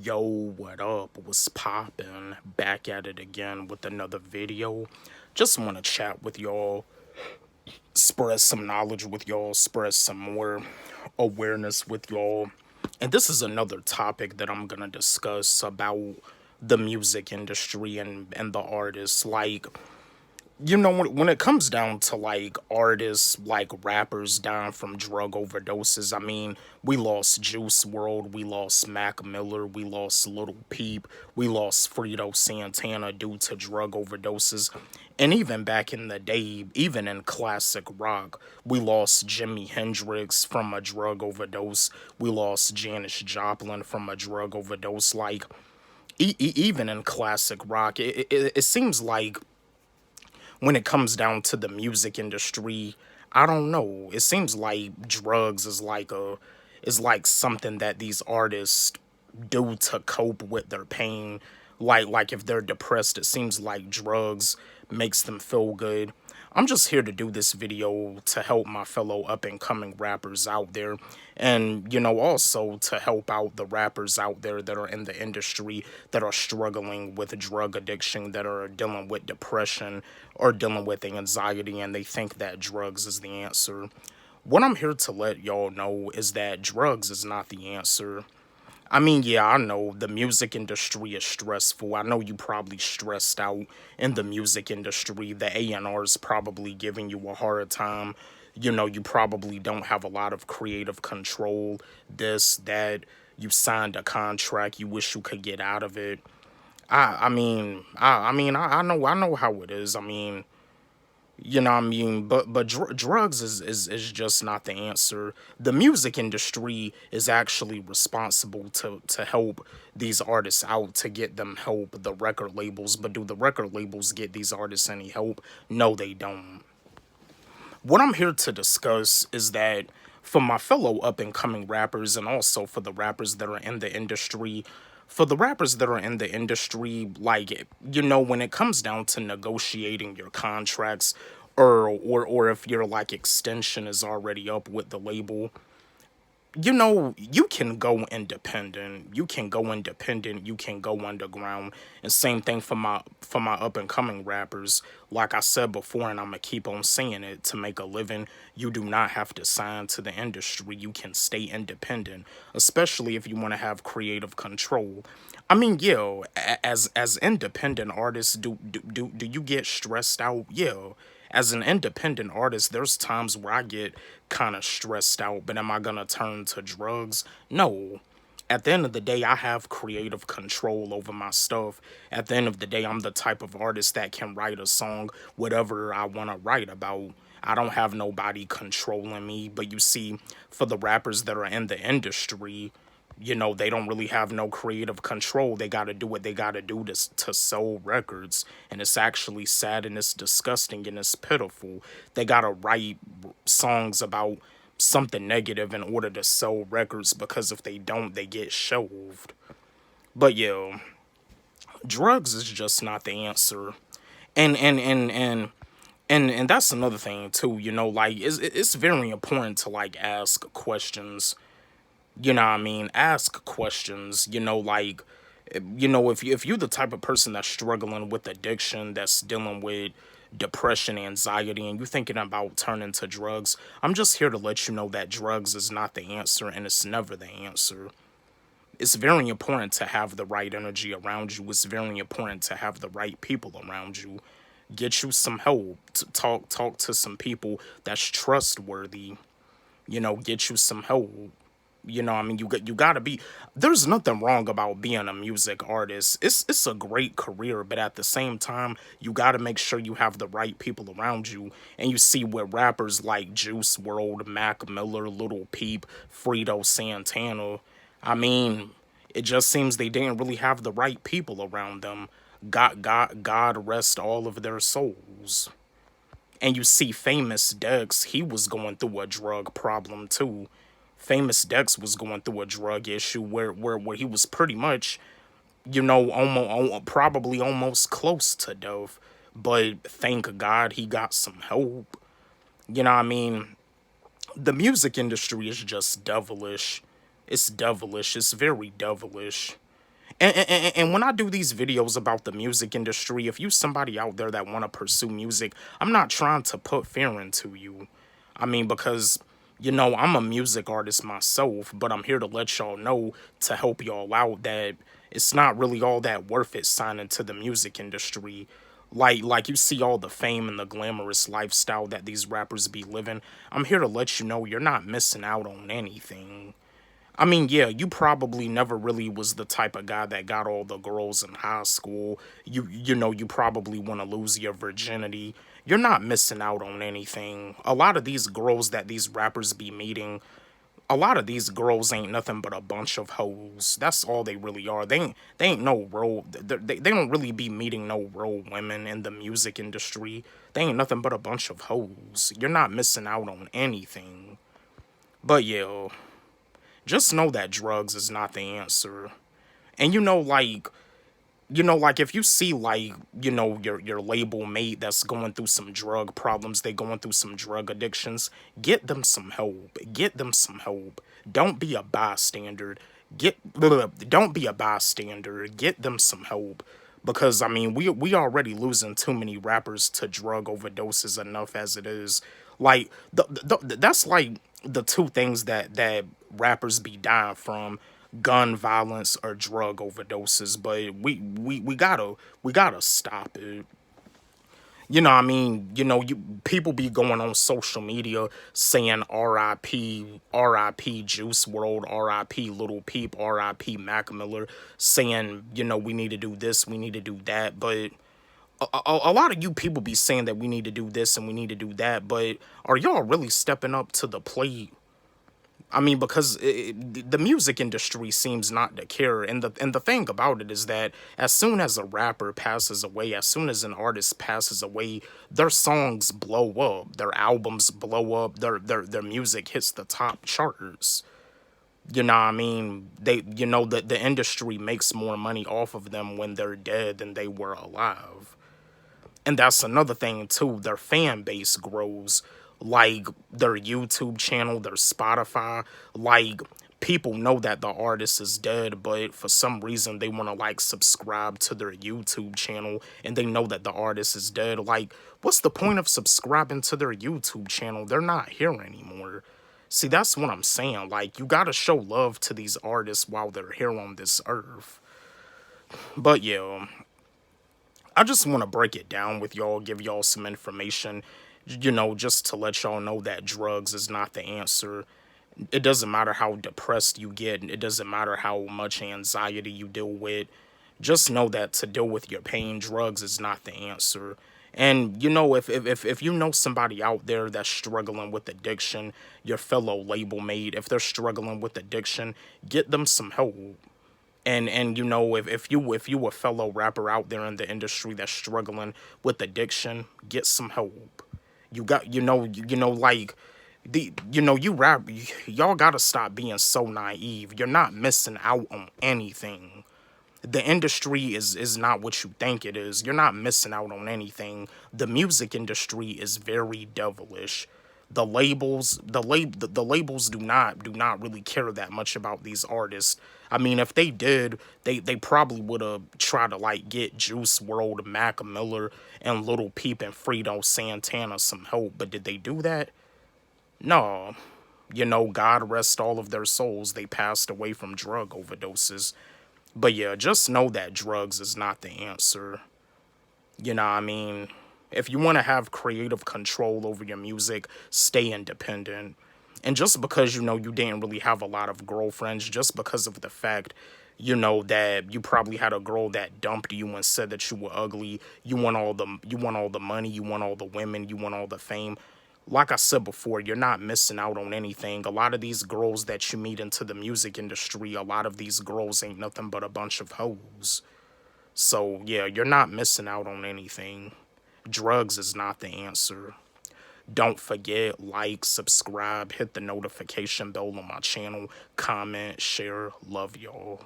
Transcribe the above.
Yo, what up? What's poppin'? Back at it again with another video. Just want to chat with y'all, spread some knowledge with y'all, spread some more awareness with y'all. And this is another topic that I'm gonna discuss about the music industry and the artists. Like, when it comes down to like artists, like rappers dying from drug overdoses, I mean, we lost Juice World, we lost Mac Miller, we lost Little Peep, we lost Frito Santana due to drug overdoses. And even back in the day, even in classic rock, we lost Jimi Hendrix from a drug overdose. We lost Janis Joplin from a drug overdose. Like, even in classic rock, it seems like when it comes down to the music industry, I don't know. It seems like drugs is like something that these artists do to cope with their pain. Like if they're depressed, it seems like drugs makes them feel good. I'm just here to do this video to help my fellow up and coming rappers out there, and also to help out the rappers out there that are in the industry that are struggling with drug addiction, that are dealing with depression or dealing with anxiety, and they think that drugs is the answer. What I'm here to let y'all know is that drugs is not the answer. I mean, yeah, I know the music industry is stressful. I know you probably stressed out in the music industry. The A&R is probably giving you a hard time. You probably don't have a lot of creative control. This, that, you signed a contract, you wish you could get out of it. I know how it is. I mean, but drugs is just not the answer. The music industry is actually responsible to help these artists out, to get them help, the record labels. But do the record labels get these artists any help? No, they don't. What I'm here to discuss is that for my fellow up and coming rappers, and also for the rappers that are in the industry, like, when it comes down to negotiating your contracts, or if your like extension is already up with the label, you can go independent. You can go independent. You can go underground. And same thing for my up and coming rappers. Like I said before, and I'm gonna keep on saying it, to make a living, you do not have to sign to the industry. You can stay independent, especially if you want to have creative control. I mean, yeah, as independent artists, do you get stressed out? Yeah. As an independent artist, there's times where I get kind of stressed out, but am I gonna turn to drugs? No. At the end of the day, I have creative control over my stuff. At the end of the day, I'm the type of artist that can write a song, whatever I want to write about. I don't have nobody controlling me. But you see, for the rappers that are in the industry, they don't really have no creative control. They got to do what they got to do to sell records. And it's actually sad, and it's disgusting, and it's pitiful. They got to write songs about something negative in order to sell records, because if they don't, they get shelved. But yeah, drugs is just not the answer. And and and and and, and that's another thing too, like it's very important to like ask questions. What I mean? Ask questions, like, if you're the type of person that's struggling with addiction, that's dealing with depression, anxiety, and you're thinking about turning to drugs, I'm just here to let you know that drugs is not the answer, and it's never the answer. It's very important to have the right energy around you. It's very important to have the right people around you. Get you some help. Talk to some people that's trustworthy. Get you some help. I mean, you gotta be. There's nothing wrong about being a music artist. It's a great career, but at the same time, you gotta make sure you have the right people around you. And you see with rappers like Juice World, Mac Miller, Little Peep, Frito Santana. I mean, it just seems they didn't really have the right people around them. God rest all of their souls. And you see Famous Dex, he was going through a drug problem too. Famous Dex was going through a drug issue where he was pretty much, almost probably almost close to death. But thank God he got some help. What I mean? The music industry is just devilish. It's devilish. It's very devilish. And when I do these videos about the music industry, if you somebody out there that want to pursue music, I'm not trying to put fear into you. I mean, because, I'm a music artist myself, but I'm here to let y'all know, to help y'all out, that it's not really all that worth it signing to the music industry. Like you see all the fame and the glamorous lifestyle that these rappers be living. I'm here to let you know you're not missing out on anything. I mean, yeah, you probably never really was the type of guy that got all the girls in high school. You probably want to lose your virginity. You're not missing out on anything. A lot of these girls that these rappers be meeting, a lot of these girls ain't nothing but a bunch of hoes. That's all they really are. They ain't no real. They don't really be meeting no real women in the music industry. They ain't nothing but a bunch of hoes. You're not missing out on anything. But yeah, just know that drugs is not the answer. And like if you see like, your label mate that's going through some drug problems, they going through some drug addictions, get them some help. Get them some help. Don't be a bystander. Don't be a bystander. Get them some help. Because I mean, we already losing too many rappers to drug overdoses enough as it is. Like that's like the two things that rappers be dying from: gun violence or drug overdoses. But we gotta stop it. I mean, people be going on social media saying RIP, RIP Juice World, RIP Little Peep, RIP Mac Miller, saying, we need to do this, we need to do that. But a lot of you people be saying that we need to do this and we need to do that. But are y'all really stepping up to the plate? I mean, because the music industry seems not to care, and the thing about it is that as soon as a rapper passes away, as soon as an artist passes away, their songs blow up, their albums blow up, their music hits the top charts. You know what I mean? The industry makes more money off of them when they're dead than they were alive. And that's another thing too. Their fan base grows, like their YouTube channel, their Spotify. Like, people know that the artist is dead, but for some reason they want to like subscribe to their YouTube channel, and they know that the artist is dead. Like, what's the point of subscribing to their YouTube channel? They're not here anymore. See, that's what I'm saying. Like, you gotta show love to these artists while they're here on this earth. But yeah, I just want to break it down with y'all, give y'all some information, just to let y'all know that drugs is not the answer. It doesn't matter how depressed you get, it doesn't matter how much anxiety you deal with. Just know that to deal with your pain, drugs is not the answer. And if you know somebody out there that's struggling with addiction, your fellow label mate, if they're struggling with addiction, get them some help. And if you a fellow rapper out there in the industry that's struggling with addiction, get some help. You got like you rap, y'all gotta stop being so naive. You're not missing out on anything. The industry is not what you think it is. You're not missing out on anything. The music industry is very devilish. The labels do not really care that much about these artists. I mean, if they did, they probably would have tried to like get Juice World, Mac Miller, and Little Peep and Fredo Santana some help. But did they do that? No. God rest all of their souls. They passed away from drug overdoses. But yeah, just know that drugs is not the answer. You know what I mean? If you want to have creative control over your music, stay independent. And just because you didn't really have a lot of girlfriends, just because of the fact, that you probably had a girl that dumped you and said that you were ugly, you want all the money, you want all the women, you want all the fame. Like I said before, you're not missing out on anything. A lot of these girls that you meet into the music industry, a lot of these girls ain't nothing but a bunch of hoes. So yeah, you're not missing out on anything. Drugs is not the answer. Don't forget, like, subscribe, hit the notification bell on my channel, comment, share. Love y'all.